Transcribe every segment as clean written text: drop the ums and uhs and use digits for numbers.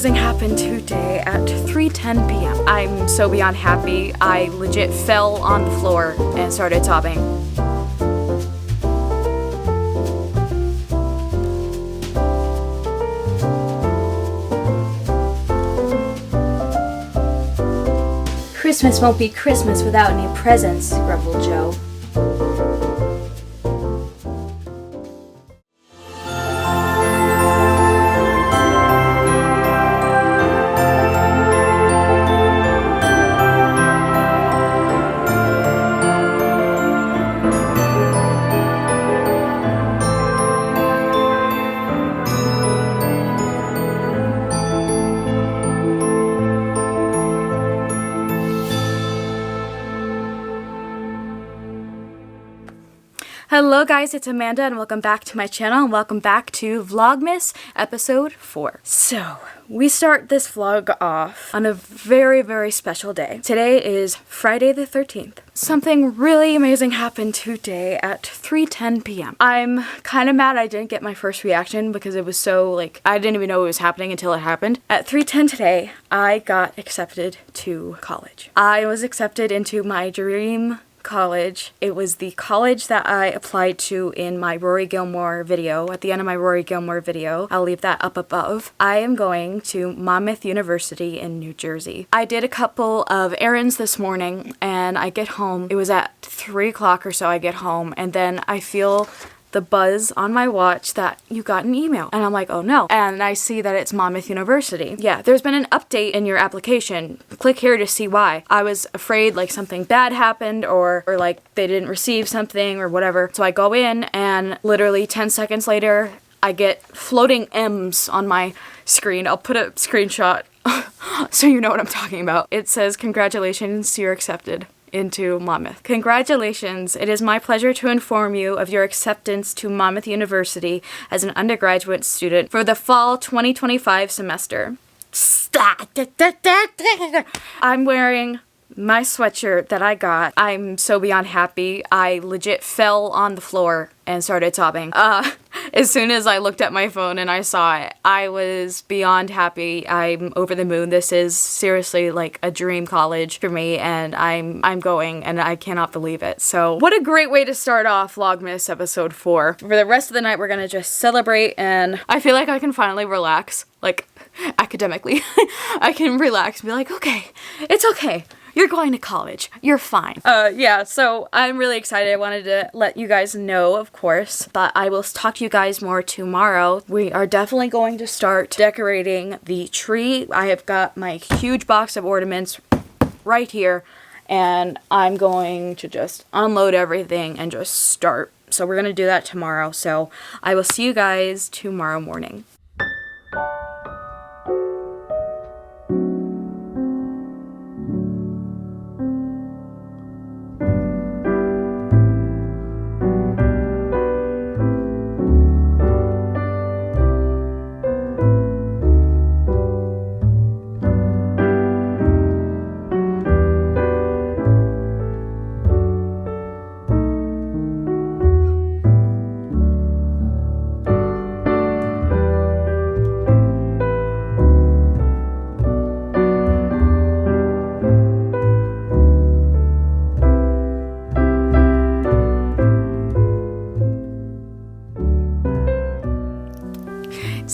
amazing happened today at 3:10 p.m. I'm so beyond happy. I legit fell on the floor and started sobbing. Christmas won't be Christmas without any presents, grumbled Joe. Hello guys, it's Amanda and welcome back to my channel and welcome back to Vlogmas episode 4. So, we start this vlog off on a very special day. Today is Friday the 13th. Something really amazing happened today at 3:10 p.m. I'm kind of mad I didn't get my first reaction because it was so I didn't even know it was happening until it happened. At 3:10 today, I got accepted to college. I was accepted into my dream college. It was the college that I applied to in my Rory Gilmore video. At the end of my Rory Gilmore video, I'll leave that up above. I am going to Monmouth University in New Jersey. I did a couple of errands this morning and I get home. It was at 3 o'clock or so I get home and then I feel the buzz on my watch that you got an email. And I'm like, oh no. And I see that it's Monmouth University. Yeah, there's been an update in your application. Click here to see why. I was afraid something bad happened or they didn't receive something or whatever. So I go in and literally 10 seconds later, I get floating M's on my screen. I'll put a screenshot so you know what I'm talking about. It says, congratulations, you're accepted into Monmouth. Congratulations! It is my pleasure to inform you of your acceptance to Monmouth University as an undergraduate student for the fall 2025 semester. I'm wearing my sweatshirt that I got. I'm so beyond happy. I legit fell on the floor and started sobbing. As soon as I looked at my phone and I saw it, I was beyond happy. I'm over the moon. This is seriously a dream college for me and I'm going and I cannot believe it. So what a great way to start off Vlogmas episode 4. For the rest of the night, we're gonna just celebrate and I feel like I can finally relax, academically. I can relax and be like, okay, it's okay. You're going to college. You're fine. Yeah, so I'm really excited. I wanted to let you guys know, of course, but I will talk to you guys more tomorrow. We are definitely going to start decorating the tree. I have got my huge box of ornaments right here, and I'm going to just unload everything and just start. So we're going to do that tomorrow. So I will see you guys tomorrow morning.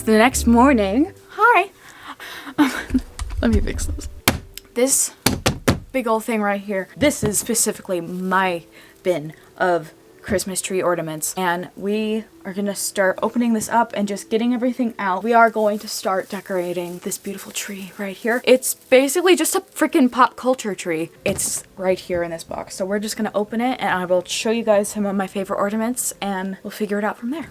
The next morning, hi, let me fix this. This big old thing right here, this is specifically my bin of Christmas tree ornaments, and we are gonna start opening this up and just getting everything out. We are going to start decorating this beautiful tree right here. It's basically just a freaking pop culture tree. It's right here in this box, so we're just gonna open it and I will show you guys some of my favorite ornaments and we'll figure it out from there.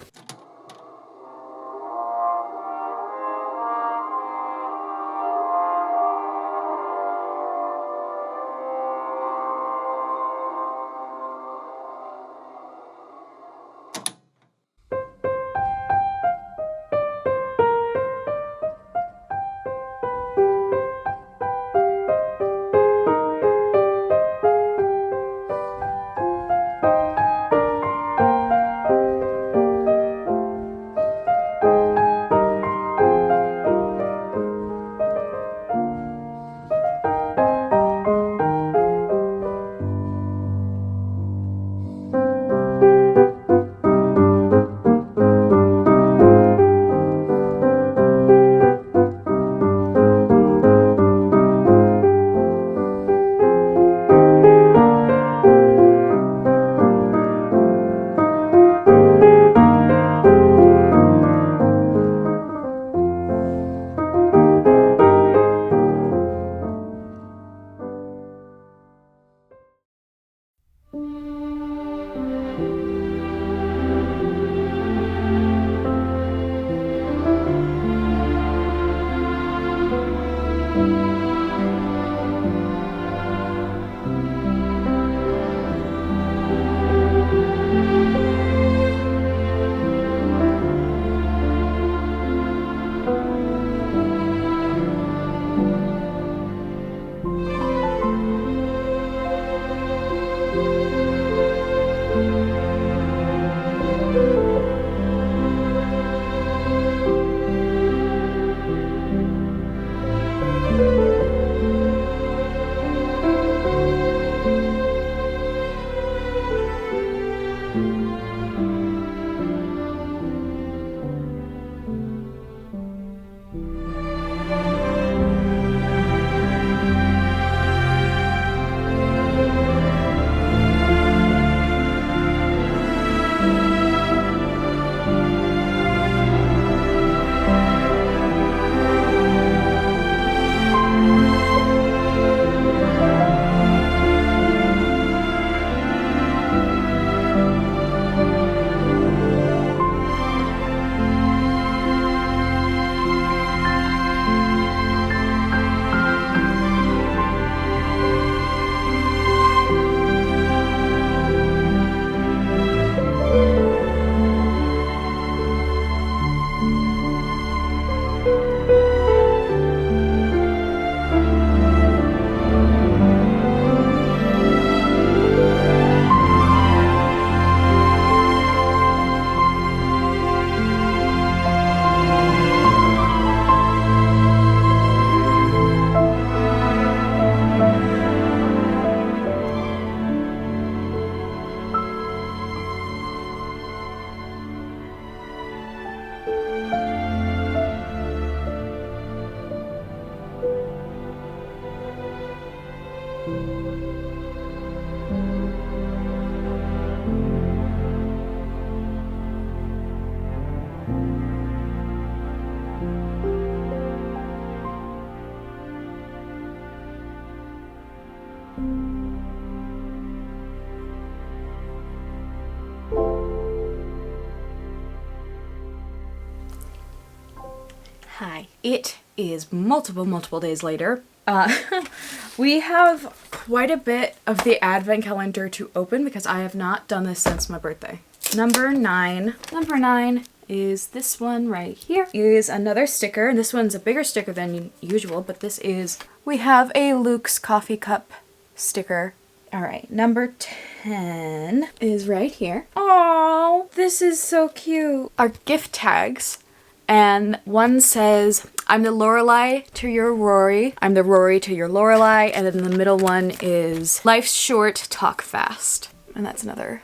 it is multiple days later. We have quite a bit of the advent calendar to open because I have not done this since my birthday. Number 9 is this one right here. Is another sticker, and this one's a bigger sticker than usual, but this is, we have a Luke's coffee cup sticker. All right, number 10 is right here. Oh, this is so cute. Our gift tags, and one says, I'm the Lorelei to your Rory. I'm the Rory to your Lorelei. And then the middle one is life's short, talk fast. And that's another.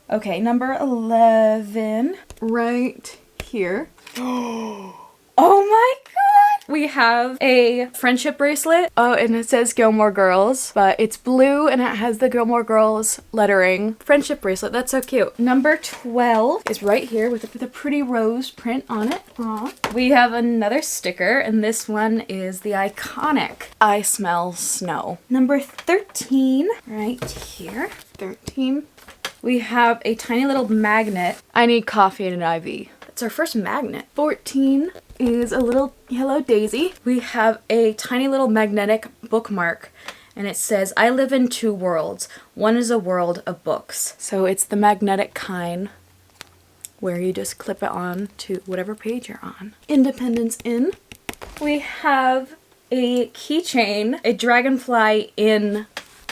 Okay, number 11 right here. Oh my god! We have a friendship bracelet. Oh, and it says Gilmore Girls, but it's blue and it has the Gilmore Girls lettering. Friendship bracelet, that's so cute. Number 12 is right here with a pretty rose print on it. Aww. We have another sticker, and this one is the iconic I Smell Snow. Number 13 right here. 13. We have a tiny little magnet. I need coffee and an IV. It's our first magnet. 14 is a little yellow daisy. We have a tiny little magnetic bookmark, and it says, I live in 2 worlds. One is a world of books. So it's the magnetic kind where you just clip it on to whatever page you're on. Independence Inn. We have a keychain, a dragonfly in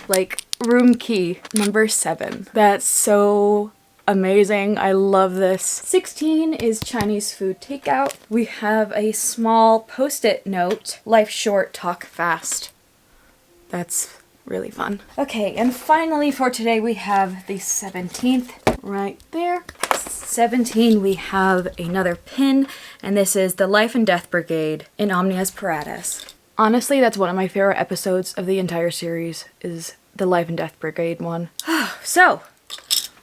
like room key. Number 7. That's so amazing. I love this. 16 is Chinese food takeout. We have a small post-it note. Life short, talk fast. That's really fun. Okay, and finally for today we have the 17th right there. 17 we have another pin, and this is the Life and Death Brigade in Omnia's Paratus. Honestly, that's one of my favorite episodes of the entire series, is the Life and Death Brigade one. So,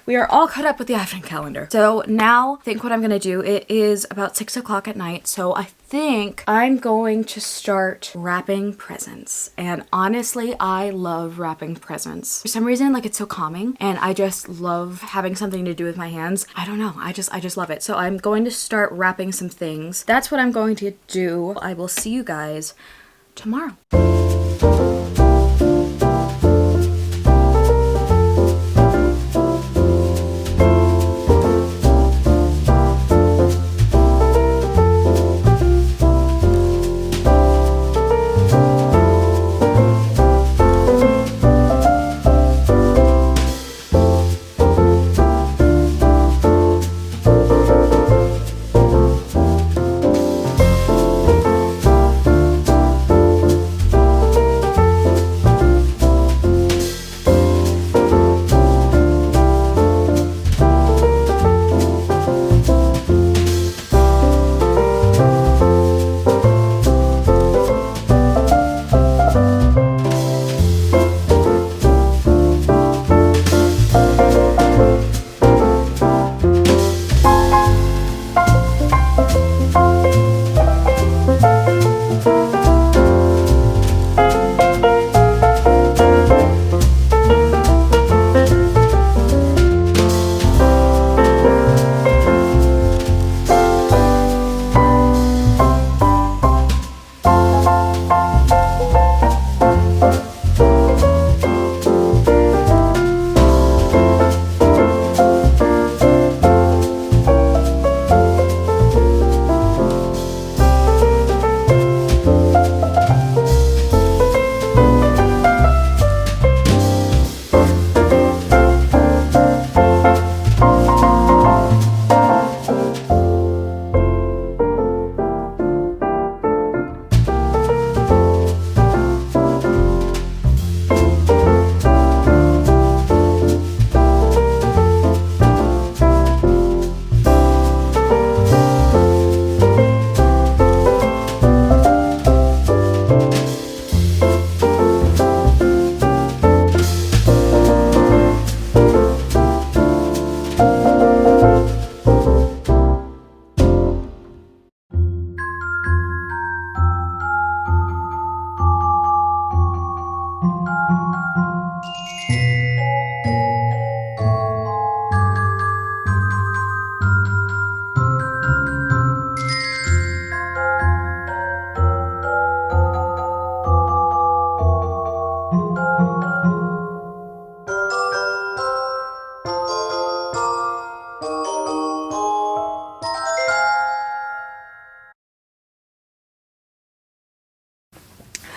we are all caught up with the advent calendar. So now, I think what I'm gonna do, it is about 6 o'clock at night, so I think I'm going to start wrapping presents. And honestly, I love wrapping presents. For some reason, like, it's so calming, and I just love having something to do with my hands. I don't know, I just love it. So I'm going to start wrapping some things. That's what I'm going to do. I will see you guys tomorrow.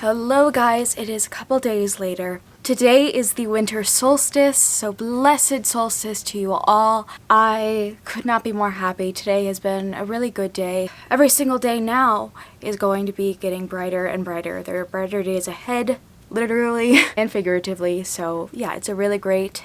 Hello guys, it is a couple days later. Today is the winter solstice, so blessed solstice to you all. I could not be more happy. Today has been a really good day. Every single day now is going to be getting brighter and brighter. There are brighter days ahead, literally and figuratively, so yeah, it's a really great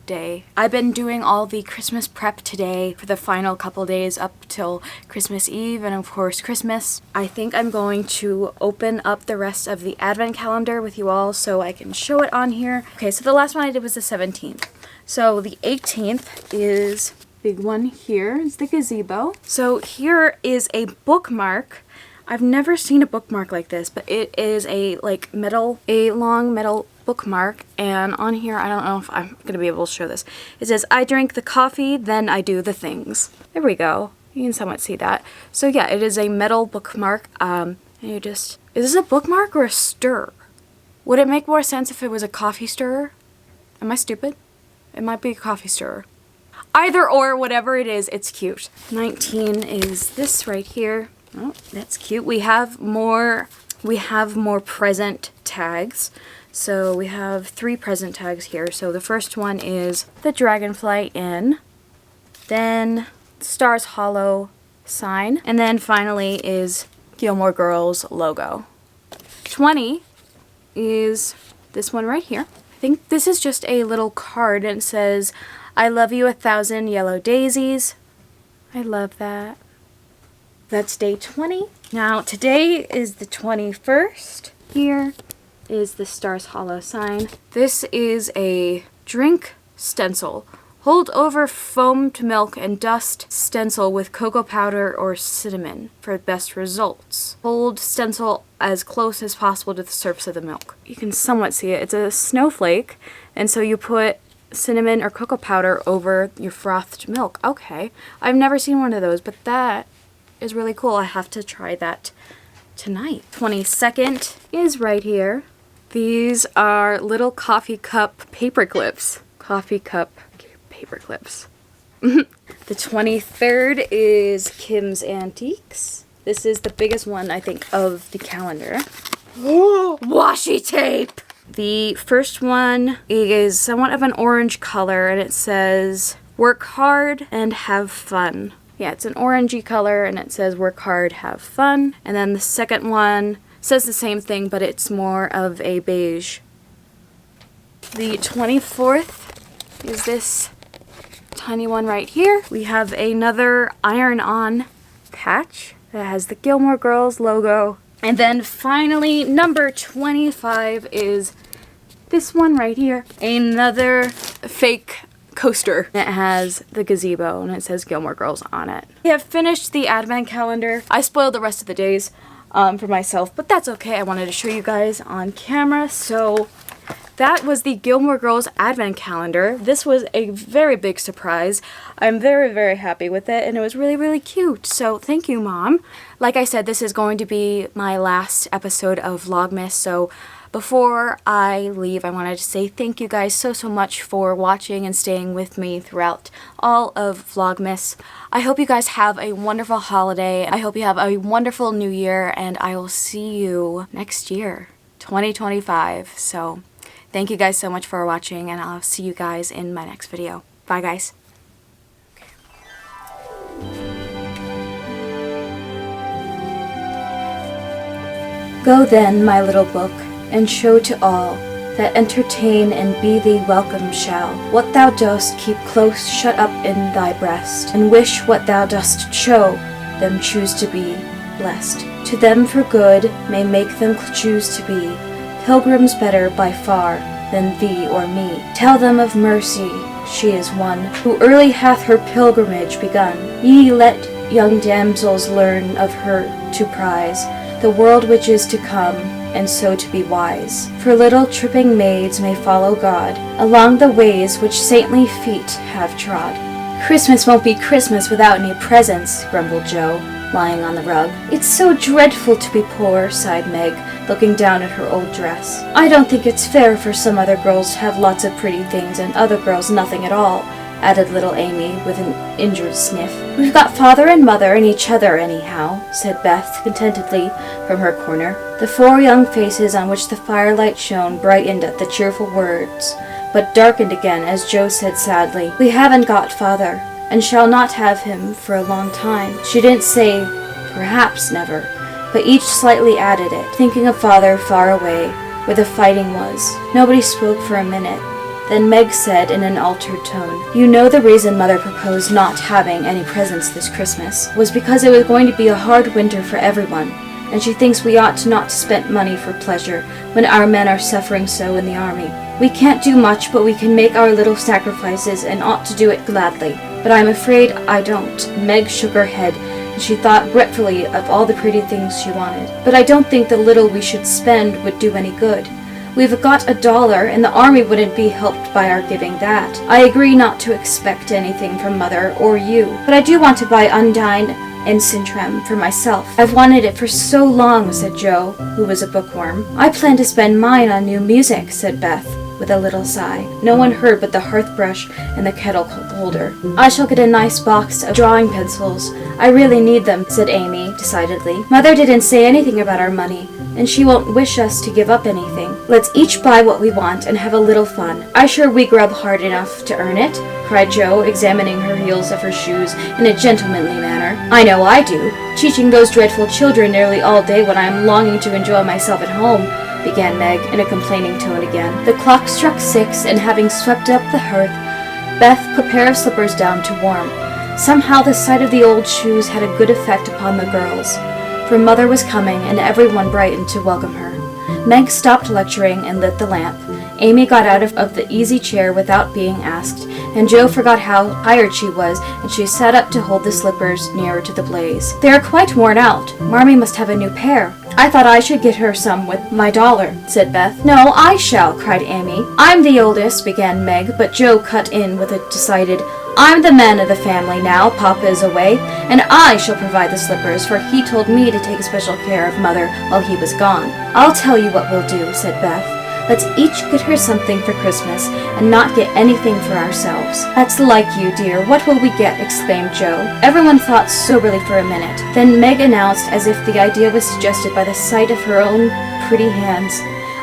day. I've been doing all the Christmas prep today for the final couple days up till Christmas Eve and of course Christmas. I think I'm going to open up the rest of the advent calendar with you all so I can show it on here. Okay, so the last one I did was the 17th. So the 18th is big one here. It's the gazebo. So here is a bookmark. I've never seen a bookmark like this, but it is a long metal bookmark, and on here, I don't know if I'm gonna be able to show this. It says, I drink the coffee, then I do the things. There we go. You can somewhat see that. So yeah, it is a metal bookmark. And is this a bookmark or a stir? Would it make more sense if it was a coffee stirrer? Am I stupid? It might be a coffee stirrer. Either or, whatever it is, it's cute. 19 is this right here. Oh, that's cute. We have more present tags. So we have 3 present tags here. So the first one is the Dragonfly Inn, then Stars Hollow sign, and then finally is Gilmore Girls logo. 20 is this one right here. I think this is just a little card and it says, I love you 1,000 yellow daisies. I love that. That's day 20. Now today is the 21st. Here is the Stars Hollow sign. This is a drink stencil. Hold over foamed milk and dust stencil with cocoa powder or cinnamon for best results. Hold stencil as close as possible to the surface of the milk. You can somewhat see it. It's a snowflake, and so you put cinnamon or cocoa powder over your frothed milk. Okay, I've never seen one of those, but that is really cool. I have to try that tonight. 22nd is right here. These are little coffee cup paper clips. Coffee cup paper clips. The 23rd is Kim's Antiques. This is the biggest one, I think, of the calendar. Oh, washi tape! The first one is somewhat of an orange color and it says, work hard and have fun. Yeah, it's an orangey color and it says work hard, have fun. And then the second one says the same thing, but it's more of a beige. The 24th is this tiny one right here. We have another iron-on patch that has the Gilmore Girls logo. And then finally, number 25 is this one right here. Another fake coaster that has the gazebo and it says Gilmore Girls on it. We have finished the advent calendar. I spoiled the rest of the days for myself, but that's okay. I wanted to show you guys on camera. So that was the Gilmore Girls advent calendar. This was a very big surprise. I'm very happy with it and it was really cute. So thank you, Mom. Like I said, this is going to be my last episode of Vlogmas, so before I leave, I wanted to say thank you guys so much for watching and staying with me throughout all of Vlogmas. I hope you guys have a wonderful holiday. I hope you have a wonderful new year, and I will see you next year, 2025. So thank you guys so much for watching, and I'll see you guys in my next video. Bye, guys. Go then, my little book, and show to all that entertain and be thee welcome shall. What thou dost keep close shut up in thy breast, and wish what thou dost show them choose to be blessed. To them for good may make them choose to be pilgrims better by far than thee or me. Tell them of mercy, she is one who early hath her pilgrimage begun. Ye let young damsels learn of her to prize the world which is to come, and so to be wise. For little tripping maids may follow God along the ways which saintly feet have trod. Christmas won't be Christmas without any presents, grumbled Joe, lying on the rug. It's so dreadful to be poor, sighed Meg, looking down at her old dress. I don't think it's fair for some other girls to have lots of pretty things and other girls nothing at all. added little Amy with an injured sniff. We've got father and mother and each other anyhow, said Beth contentedly from her corner. The 4 young faces on which the firelight shone brightened at the cheerful words, but darkened again as Joe said sadly, We haven't got father, and shall not have him for a long time. She didn't say, perhaps never, but each slightly added it, thinking of father far away, where the fighting was. Nobody spoke for a minute. Then Meg said in an altered tone, You know the reason Mother proposed not having any presents this Christmas was because it was going to be a hard winter for everyone, and she thinks we ought not to spend money for pleasure when our men are suffering so in the army. We can't do much, but we can make our little sacrifices and ought to do it gladly. But I'm afraid I don't. Meg shook her head, and she thought regretfully of all the pretty things she wanted. But I don't think the little we should spend would do any good. We've got $1, and the army wouldn't be helped by our giving that. I agree not to expect anything from Mother or you, but I do want to buy Undine and Sintram for myself. I've wanted it for so long, said Joe, who was a bookworm. I plan to spend mine on new music, said Beth, with a little sigh. No one heard but the hearth brush and the kettle holder. I shall get a nice box of drawing pencils. I really need them, said Amy, decidedly. Mother didn't say anything about our money, and she won't wish us to give up anything. Let's each buy what we want and have a little fun. I'm sure we grub hard enough to earn it, cried Joe, examining her heels of her shoes in a gentlemanly manner. I know I do, teaching those dreadful children nearly all day when I am longing to enjoy myself at home, began Meg in a complaining tone again. The clock struck 6, and having swept up the hearth, Beth put a pair of slippers down to warm. Somehow the sight of the old shoes had a good effect upon the girls, for Mother was coming, and everyone brightened to welcome her. Meg stopped lecturing and lit the lamp. Amy got out of the easy chair without being asked, and Joe forgot how tired she was, and she sat up to hold the slippers nearer to the blaze. They are quite worn out. Marmee must have a new pair. I thought I should get her some with my $1, said Beth. No, I shall, cried Amy. I'm the oldest, began Meg, but Joe cut in with a decided, I'm the man of the family now, Papa is away, and I shall provide the slippers, for he told me to take special care of Mother while he was gone. I'll tell you what we'll do, said Beth. Let's each get her something for Christmas, and not get anything for ourselves. That's like you, dear. What will we get? Exclaimed Joe. Everyone thought soberly for a minute. Then Meg announced, as if the idea was suggested by the sight of her own pretty hands,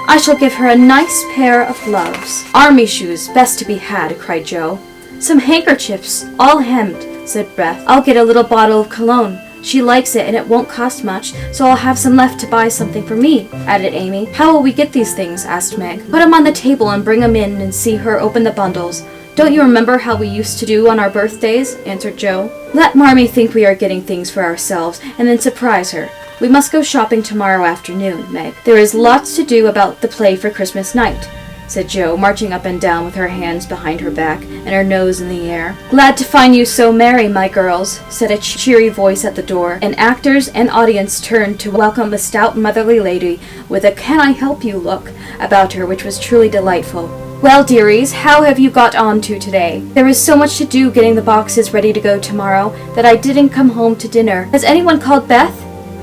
I shall give her a nice pair of gloves. Army shoes, best to be had, cried Joe. Some handkerchiefs, all hemmed, said Beth. I'll get a little bottle of cologne. She likes it, and it won't cost much, so I'll have some left to buy something for me, added Amy. How will we get these things? Asked Meg. Put 'em on the table and bring 'em in and see her open the bundles. Don't you remember how we used to do on our birthdays? Answered Joe. Let Marmee think we are getting things for ourselves, and then surprise her. We must go shopping tomorrow afternoon, Meg. There is lots to do about the play for Christmas night, said Joe, marching up and down with her hands behind her back and her nose in the air. Glad to find you so merry, my girls, said a cheery voice at the door, and actors and audience turned to welcome a stout motherly lady with a can-I-help-you look about her which was truly delightful. Well, dearies, how have you got on to today? There is so much to do getting the boxes ready to go tomorrow that I didn't come home to dinner. Has anyone called Beth?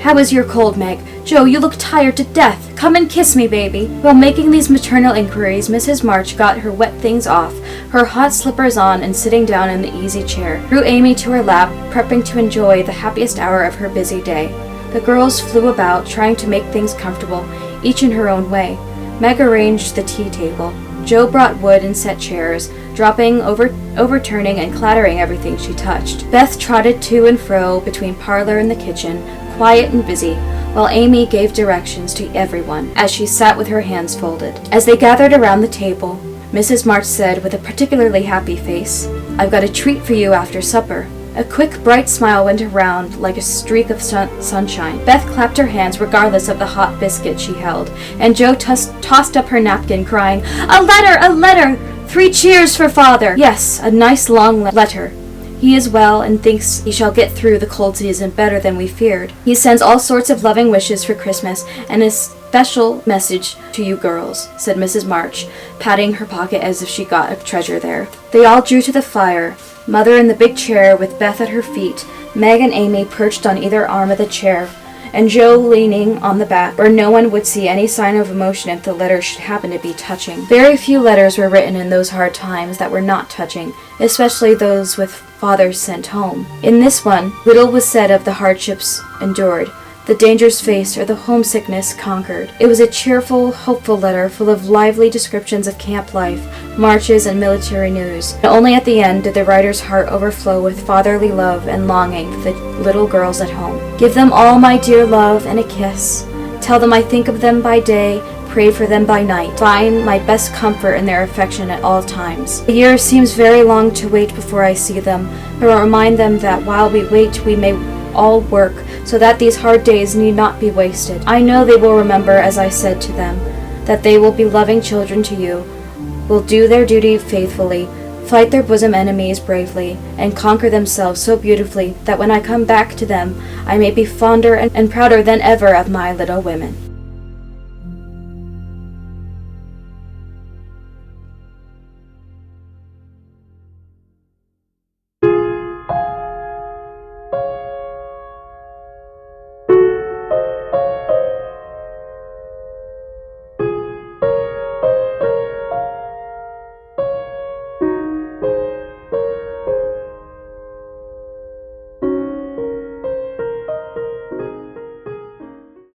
How is your cold, Meg? Joe, you look tired to death. Come and kiss me, baby. While making these maternal inquiries, Mrs. March got her wet things off, her hot slippers on, and sitting down in the easy chair, drew Amy to her lap, prepping to enjoy the happiest hour of her busy day. The girls flew about, trying to make things comfortable, each in her own way. Meg arranged the tea table. Joe brought wood and set chairs, dropping, overturning, and clattering everything she touched. Beth trotted to and fro between parlor and the kitchen, quiet and busy, while Amy gave directions to everyone as she sat with her hands folded. As they gathered around the table, Mrs. March said with a particularly happy face, I've got a treat for you after supper. A quick, bright smile went around like a streak of sunshine. Beth clapped her hands regardless of the hot biscuit she held, and Joe tossed up her napkin, crying, A letter! A letter! 3 cheers for Father! Yes, a nice long letter. He is well and thinks he shall get through the cold season better than we feared. He sends all sorts of loving wishes for Christmas and a special message to you girls, said Mrs. March, patting her pocket as if she got a treasure there. They all drew to the fire, Mother in the big chair with Beth at her feet, Meg and Amy perched on either arm of the chair, and Joe leaning on the back, where no one would see any sign of emotion if the letter should happen to be touching. Very few letters were written in those hard times that were not touching, especially those with fathers sent home. In this one, little was said of the hardships endured, the dangers faced, or the homesickness conquered. It was a cheerful, hopeful letter full of lively descriptions of camp life, marches, and military news. And only at the end did the writer's heart overflow with fatherly love and longing for the little girls at home. Give them all my dear love and a kiss. Tell them I think of them by day, pray for them by night. Find my best comfort in their affection at all times. The year seems very long to wait before I see them, but I'll remind them that while we wait, we may all work, so that these hard days need not be wasted. I know they will remember, as I said to them, that they will be loving children to you, will do their duty faithfully, fight their bosom enemies bravely, and conquer themselves so beautifully that when I come back to them, I may be fonder and prouder than ever of my little women.